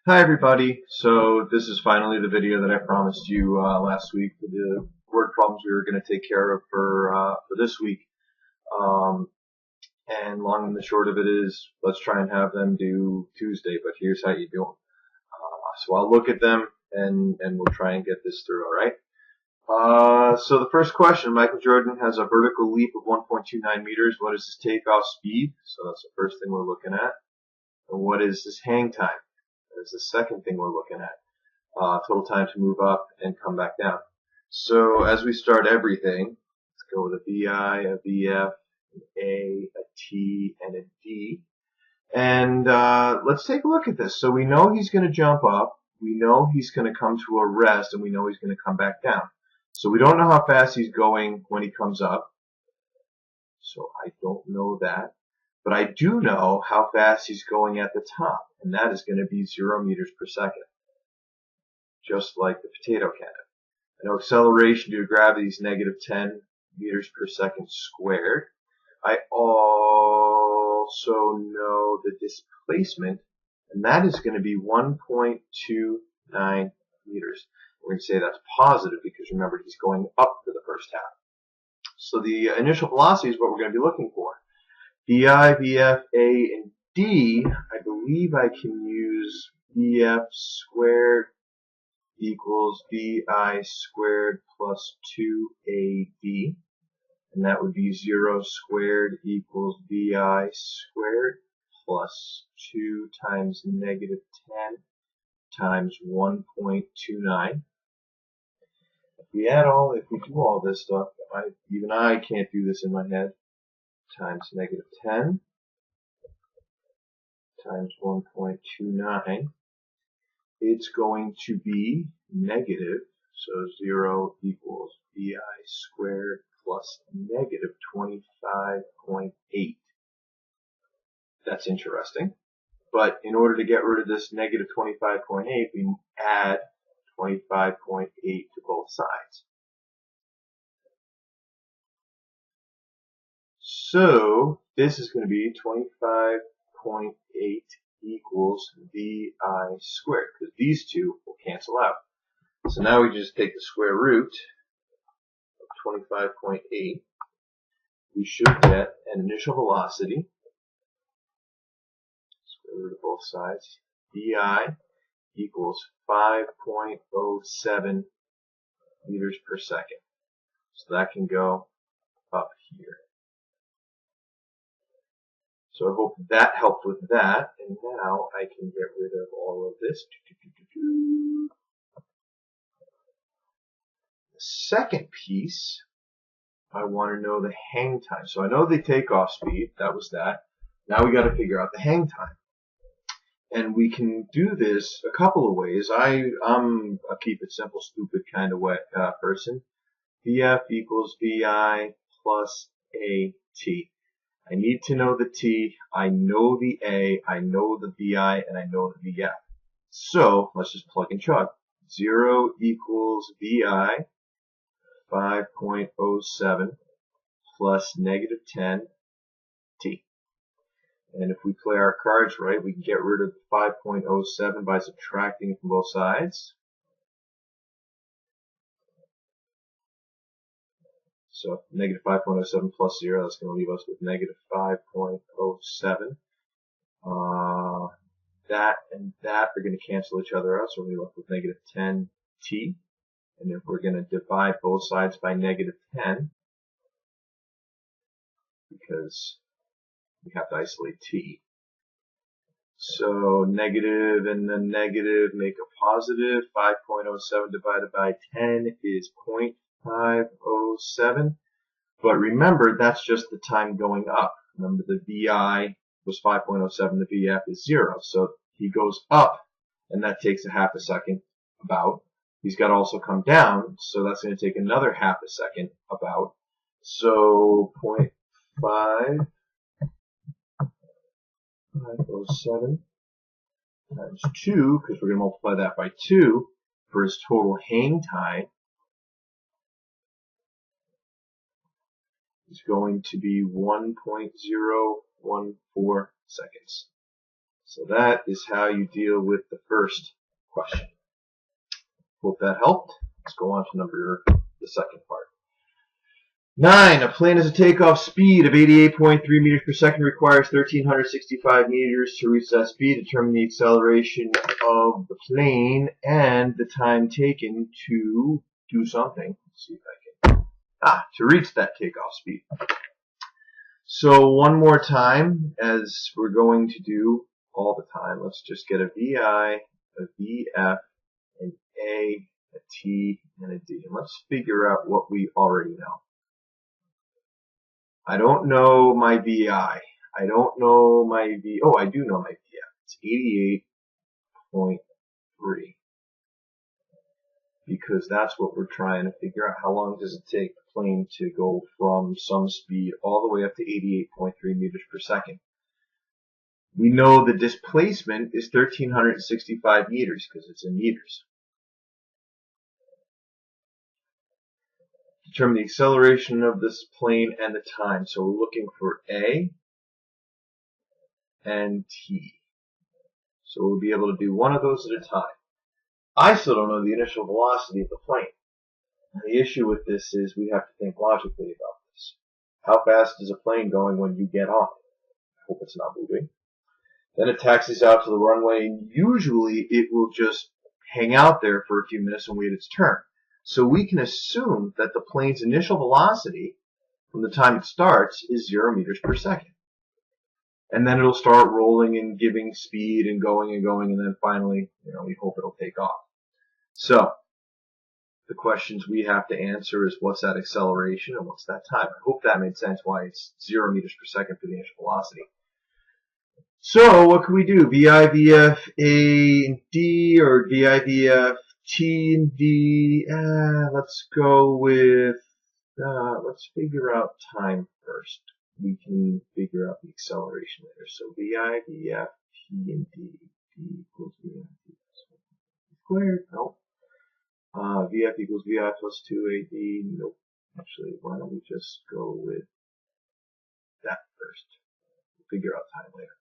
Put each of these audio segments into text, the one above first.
Hi everybody, so this is finally the video that I promised you last week for the word problems we were going to take care of for this week. Um, and long and the short of it is, let's try and have them do Tuesday, but here's how you do them. So I'll look at them and we'll try and get this through, alright? So the first question, Michael Jordan has a vertical leap of 1.29 meters. What is his takeoff speed? So that's the first thing we're looking at. And what is his hang time? That is the second thing we're looking at. Total time to move up and come back down. So as we start everything, let's go with a VI, a VF, an A, a T, and a D. And let's take a look at this. So we know he's going to jump up, we know he's going to come to a rest, and we know he's going to come back down. So we don't know how fast he's going when he comes up. So I don't know that. But I do know how fast he's going at the top, and that is going to be 0 meters per second, just like the potato cannon. I know acceleration due to gravity is negative 10 meters per second squared. I also know the displacement, and that is going to be 1.29 meters. We're going to say that's positive because remember he's going up for the first half. So the initial velocity is what we're going to be looking for. VI, VF, A, and D, I believe I can use VF squared equals VI squared plus 2AD, and that would be 0 squared equals VI squared plus 2 times negative 10 times 1.29. If we do all this stuff, even I can't do this in my head, times negative 10 times 1.29, it's going to be negative, so 0 equals VI squared plus negative 25.8. That's interesting. But in order to get rid of this negative 25.8, we add 25.8 to both sides. So this is going to be 25.8 equals VI squared, because these two will cancel out. So now we just take the square root of 25.8. We should get an initial velocity, square root of both sides, VI equals 5.07 meters per second. So that can go up here. So I hope that helped with that. And now I can get rid of all of this. The second piece, I want to know the hang time. So I know the takeoff speed, that was that. Now we got to figure out the hang time. And we can do this a couple of ways. I'm a keep it simple, stupid kind of person. VF equals VI plus AT. I need to know the T, I know the A, I know the VI, and I know the VF. So let's just plug and chug. 0 equals VI, 5.07 plus negative 10 T. And if we play our cards right, we can get rid of 5.07 by subtracting it from both sides. So negative 5.07 plus 0, that's going to leave us with negative 5.07. That and that are going to cancel each other out, so we're left with negative 10t. And if we're going to divide both sides by negative 10, because we have to isolate t. So negative and the negative make a positive. 5.07 divided by 10 is 0.507. But remember, that's just the time going up. Remember, the VI was 5.07, the VF is 0. So he goes up, and that takes a half a second, about. He's got to also come down, so that's going to take another half a second, about. So 0.507 times 2, because we're going to multiply that by 2 for his total hang time, is going to be 1.014 seconds. So that is how you deal with the first question. Hope that helped. Let's go on to the second part. 9. A plane has a takeoff speed of 88.3 meters per second, requires 1,365 meters to reach that speed. Determine the acceleration of the plane and the time taken to do something. Let's see if I can. To reach that takeoff speed. So one more time, as we're going to do all the time, let's just get a VI, a VF, an A, a T, and a D. And let's figure out what we already know. I don't know my VI. I don't know my V. Oh, I do know my VF. It's 88.3. Because that's what we're trying to figure out. How long does it take the plane to go from some speed all the way up to 88.3 meters per second? We know the displacement is 1,365 meters because it's in meters. Determine the acceleration of this plane and the time. So we're looking for A and T. So we'll be able to do one of those at a time. I still don't know the initial velocity of the plane. And the issue with this is we have to think logically about this. How fast is a plane going when you get on it? I hope it's not moving. Then it taxis out to the runway, and usually it will just hang out there for a few minutes and wait its turn. So we can assume that the plane's initial velocity from the time it starts is 0 meters per second. And then it'll start rolling and giving speed and going, and then finally, we hope it'll take off. So, the questions we have to answer is what's that acceleration and what's that time. I hope that made sense why it's 0 meters per second for the initial velocity. So, what can we do? VI, VF, A, and D, or VI, VF, T, and D? Let's go with, let's figure out time first. We can figure out the acceleration later. So VI, VF, T, and D. D equals VI, squared. Nope. VF equals VI plus 2AD. Nope. Actually, why don't we just go with that first? We'll figure out time later.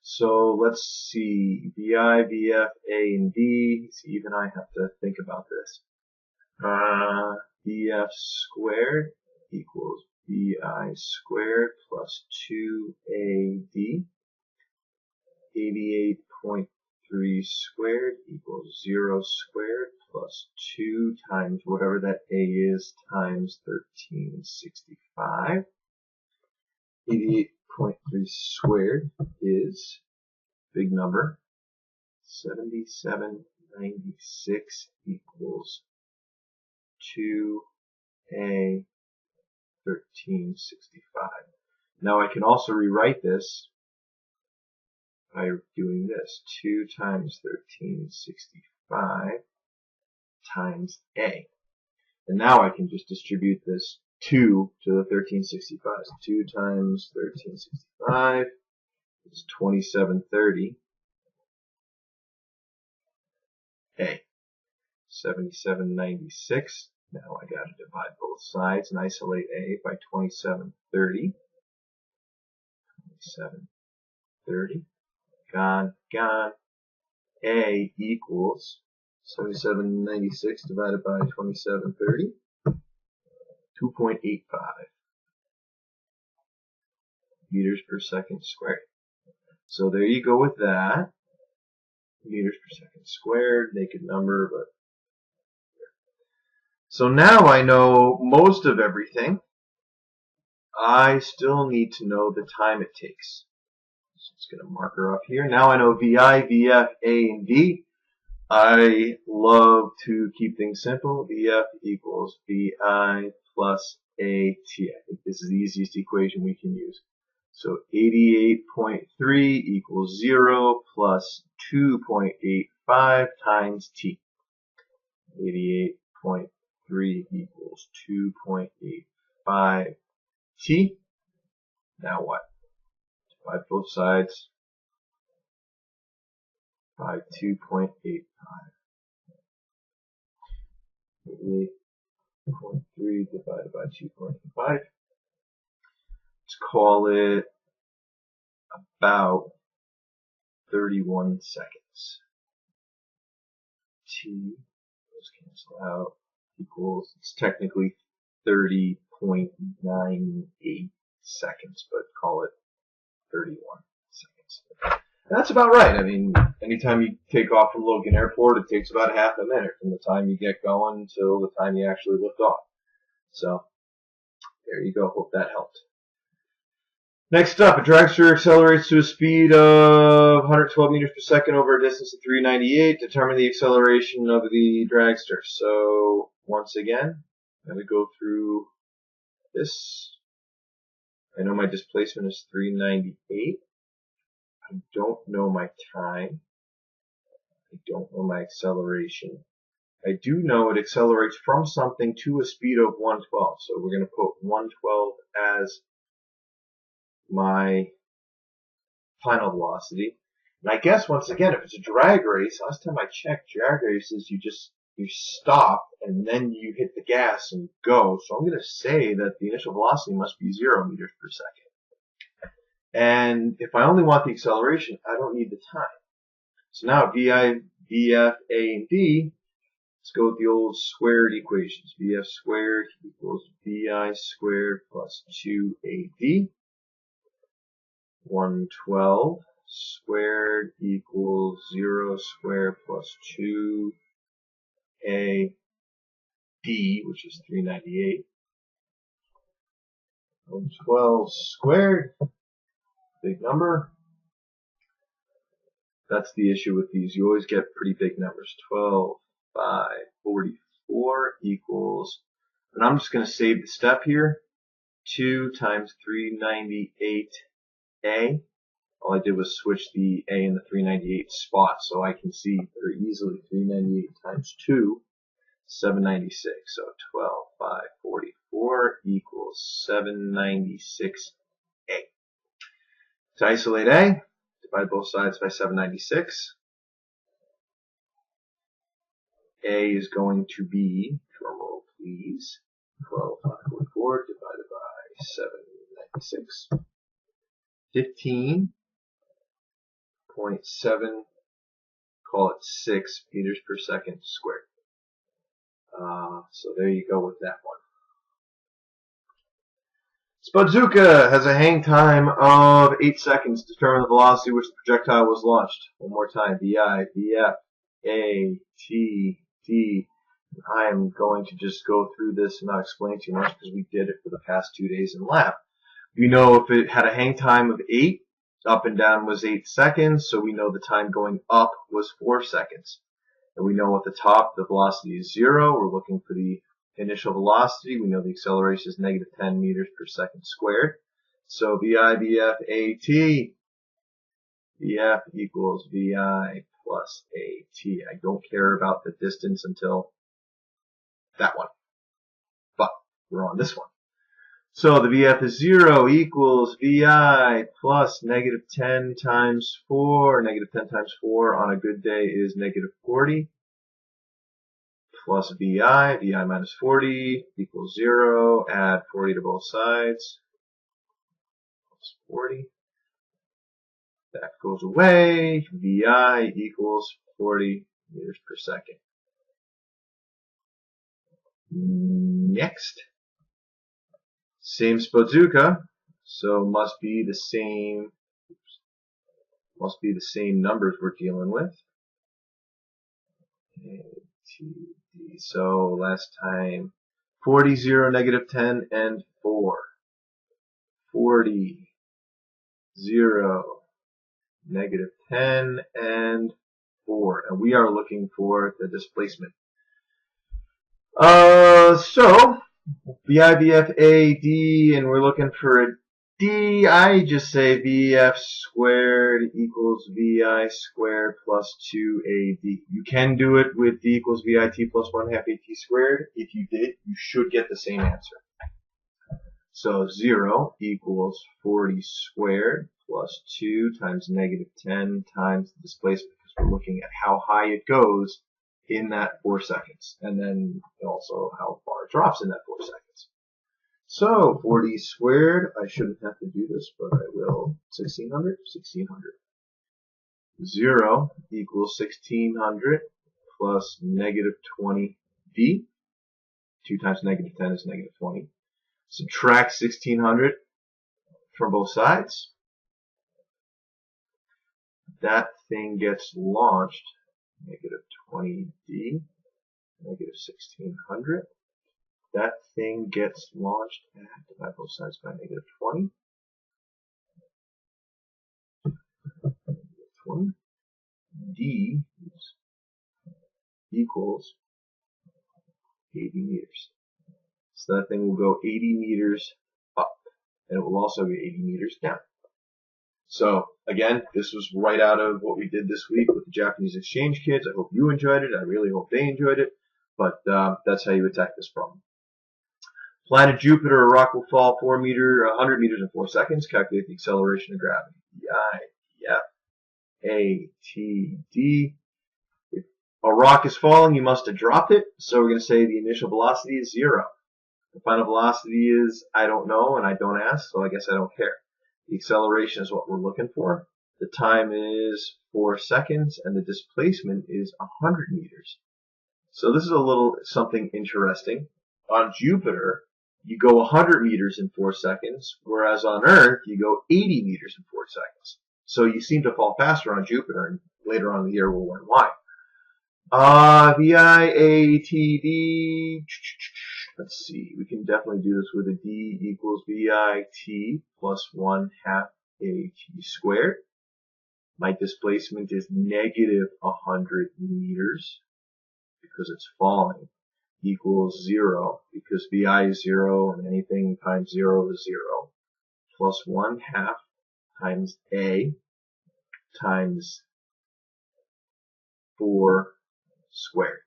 So let's see. VI, VF, A, and D. See, even I have to think about this. VF squared equals VI squared plus 2AD. 88.3 squared equals 0 squared plus 2 times whatever that A is times 1365. 88.3 squared is, big number, 7796 equals 2A 1365. Now I can also rewrite this by doing this. 2 times 1365 times A. And now I can just distribute this 2 to the 1365. So 2 times 1365 is 2730. A. 7796. Now I got to divide both sides and isolate A by 2730. 2730. Gone, gone. A equals 7796 divided by 2730. 2.85 meters per second squared. So there you go with that. Meters per second squared, naked number, but so now I know most of everything. I still need to know the time it takes. So let's get a marker up here. Now I know VI, VF, A, and D. I love to keep things simple. VF equals VI plus AT. I think this is the easiest equation we can use. So 88.3 equals 0 plus 2.85 times T. 88.3 equals 2.85 T. Now what? Divide both sides by 2.85. 88.3 divided by 2.85. Let's call it about 31 seconds. T, those cancel out, equals, it's technically 30.98 seconds, but call it 31 seconds. And that's about right. I mean, anytime you take off from Logan Airport, it takes about half a minute from the time you get going till the time you actually lift off. So, there you go. Hope that helped. Next up, a dragster accelerates to a speed of 112 meters per second over a distance of 398. Determine the acceleration of the dragster. So, once again, I'm going to go through this. I know my displacement is 398. I don't know my time. I don't know my acceleration. I do know it accelerates from something to a speed of 112. So we're going to put 112 as my final velocity. And I guess once again, if it's a drag race, last time I checked, drag races, you stop and then you hit the gas and go. So I'm going to say that the initial velocity must be 0 meters per second. And if I only want the acceleration, I don't need the time. So now VI, VF, A, and D, let's go with the old squared equations. VF squared equals VI squared plus 2AD. 112 squared equals 0 squared plus 2AD, which is 398. 112 squared, big number. That's the issue with these. You always get pretty big numbers. 12, 5, 44 equals, and I'm just going to save the step here, 2 times 398A. All I did was switch the A and the 398 spots, so I can see very easily 398 times 2, 796. So 12, 5, 44 equals 796A. To isolate A, divide both sides by 796. A is going to be, drumroll please, 12, 5, 44 divided by 796. 15.7, call it 6 meters per second squared. So there you go with that one. Spudzuka has a hang time of 8 seconds to determine the velocity which the projectile was launched. One more time. VI, VF, A, T, D. I am going to just go through this and not explain too much because we did it for the past 2 days in lab. We know if it had a hang time of 8, up and down was 8 seconds, so we know the time going up was 4 seconds. And we know at the top the velocity is 0. We're looking for the initial velocity. We know the acceleration is negative 10 meters per second squared. So VI, VF, AT, VF equals VI plus AT. I don't care about the distance until that one. But we're on this one. So the VF is 0 equals VI plus negative 10 times 4. Negative 10 times 4 on a good day is negative 40. Plus VI, VI minus 40 equals 0. Add 40 to both sides. Plus 40. That goes away. VI equals 40 meters per second. Next. Same Spudzuka, so must be the same numbers we're dealing with. So last time 40, 0, negative 10, and 4. 40, 0, negative 10, and 4. And we are looking for the displacement. So VI, VF, A, D, and we're looking for a D. I just say VF squared equals VI squared plus 2AD. You can do it with D equals VIT plus 1/2 AT squared. If you did, you should get the same answer. So 0 equals 40 squared plus 2 times negative 10 times the displacement, because we're looking at how high it goes in that 4 seconds, and then also how far it drops in that 4 seconds. So 40 squared, I shouldn't have to do this, but I will. 1600, 1600. 0 equals 1600 plus negative 20d. 2 times negative 10 is negative 20. Subtract 1600 from both sides. That thing gets launched, negative 20d, negative 1600. That thing gets launched at, divide both sides by negative 20. 20. D equals 80 meters. So that thing will go 80 meters up, and it will also go 80 meters down. So again, this was right out of what we did this week with the Japanese exchange kids. I hope you enjoyed it. I really hope they enjoyed it. But that's how you attack this problem. Planet Jupiter, a rock will fall 100 meters in 4 seconds. Calculate the acceleration of gravity. E-I-F-A-T-D. If a rock is falling, you must have dropped it. So we're going to say the initial velocity is 0. The final velocity is, I don't know, and I don't ask, so I guess I don't care. The acceleration is what we're looking for. The time is 4 seconds, and the displacement is 100 meters. So this is a little something interesting. On Jupiter, you go 100 meters in 4 seconds, whereas on Earth, you go 80 meters in 4 seconds. So you seem to fall faster on Jupiter, and later on in the year we'll learn why. VIATD. Let's see, we can definitely do this with a D equals VIT plus 1/2 AT squared. My displacement is negative 100 meters because it's falling, equals 0 because VI is 0 and anything times 0 is 0, plus 1/2 times A times 4 squared.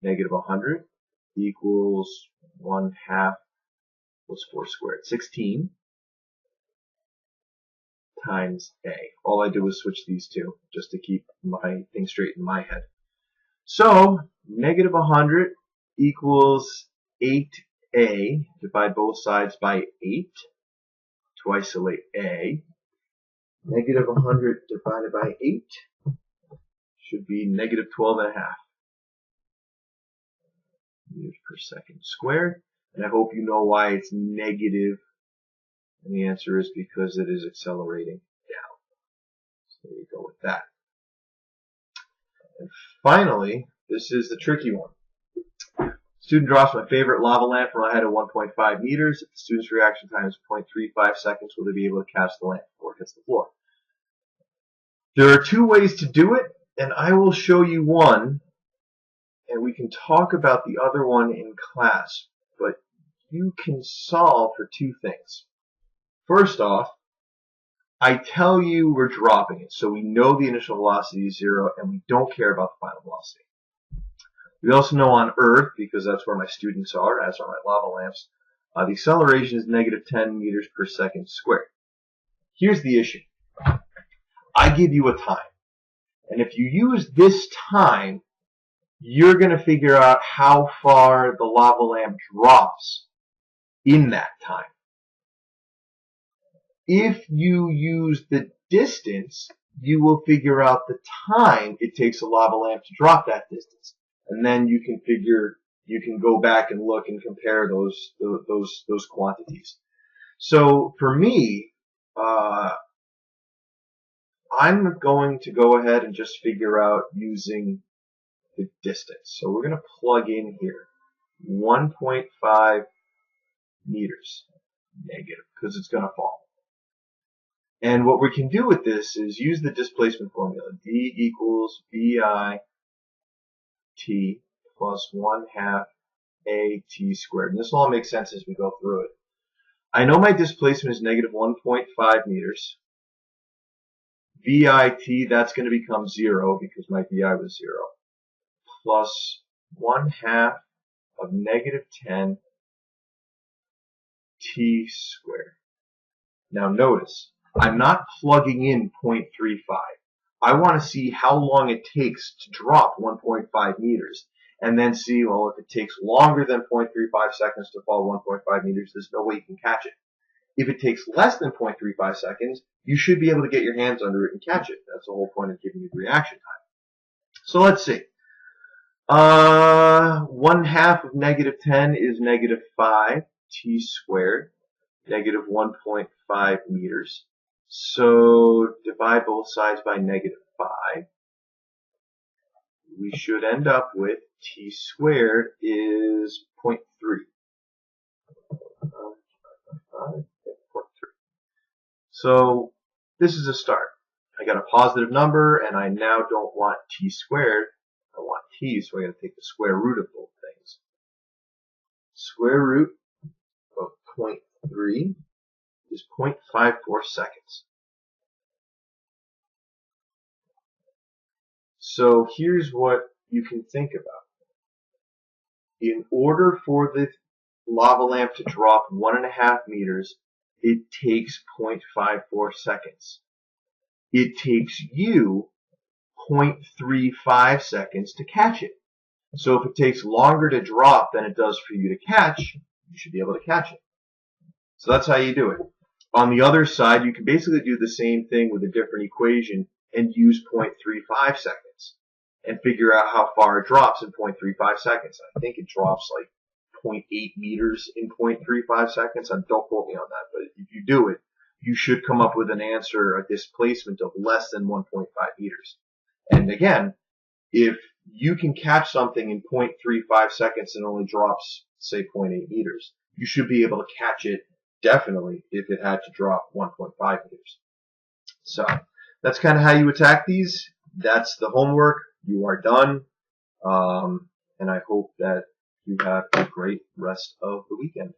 Negative 100 equals 1/2 plus 4 squared. 16 times A. All I do is switch these two just to keep my thing straight in my head. So negative 100 equals 8A. Divide both sides by 8 to isolate A. Negative 100 divided by 8 should be negative 12.5 meters per second squared. And I hope you know why it's negative. And the answer is because it is accelerating down. So there you go with that. And finally, this is the tricky one. Student drops my favorite lava lamp from a height of 1.5 meters. If the student's reaction time is 0.35 seconds, will they be able to catch the lamp before it hits the floor? There are 2 ways to do it, and I will show you one, and we can talk about the other one in class. But you can solve for 2 things. First off, I tell you we're dropping it, so we know the initial velocity is 0, and we don't care about the final velocity. We also know on Earth, because that's where my students are, as are my lava lamps, the acceleration is negative 10 meters per second squared. Here's the issue. I give you a time, and if you use this time, you're going to figure out how far the lava lamp drops in that time. If you use the distance, you will figure out the time it takes a lava lamp to drop that distance. And then you can go back and look and compare those quantities. So for me, I'm going to go ahead and just figure out using the distance. So we're going to plug in here 1.5 meters negative because it's going to fall. And what we can do with this is use the displacement formula. D equals VI T plus 1/2 AT squared. And this will all make sense as we go through it. I know my displacement is negative 1.5 meters. VIT, that's going to become 0 because my VI was 0. Plus 1/2 of negative 10 T squared. Now notice, I'm not plugging in 0.35. I want to see how long it takes to drop 1.5 meters and then see, well, if it takes longer than 0.35 seconds to fall 1.5 meters, there's no way you can catch it. If it takes less than 0.35 seconds, you should be able to get your hands under it and catch it. That's the whole point of giving you the reaction time. So let's see. 1/2 of -10 is -5 t squared, -1.5 meters. So divide both sides by -5. We should end up with t squared is 0.3. So this is a start. I got a positive number, and I now don't want t squared. I want t, so I got to take the square root of both things. Square root of 0.3 is 0.54 seconds. So here's what you can think about. In order for the lava lamp to drop 1.5 meters, it takes 0.54 seconds. It takes you 0.35 seconds to catch it. So if it takes longer to drop than it does for you to catch, you should be able to catch it. So that's how you do it. On the other side, you can basically do the same thing with a different equation and use 0.35 seconds and figure out how far it drops in 0.35 seconds. I think it drops like 0.8 meters in 0.35 seconds. Don't quote me on that, but if you do it, you should come up with an answer, a displacement of less than 1.5 meters. And again, if you can catch something in 0.35 seconds and only drops, say, 0.8 meters, you should be able to catch it definitely if it had to drop 1.5 meters. So that's kind of how you attack these. That's the homework. You are done. And I hope that you have a great rest of the weekend.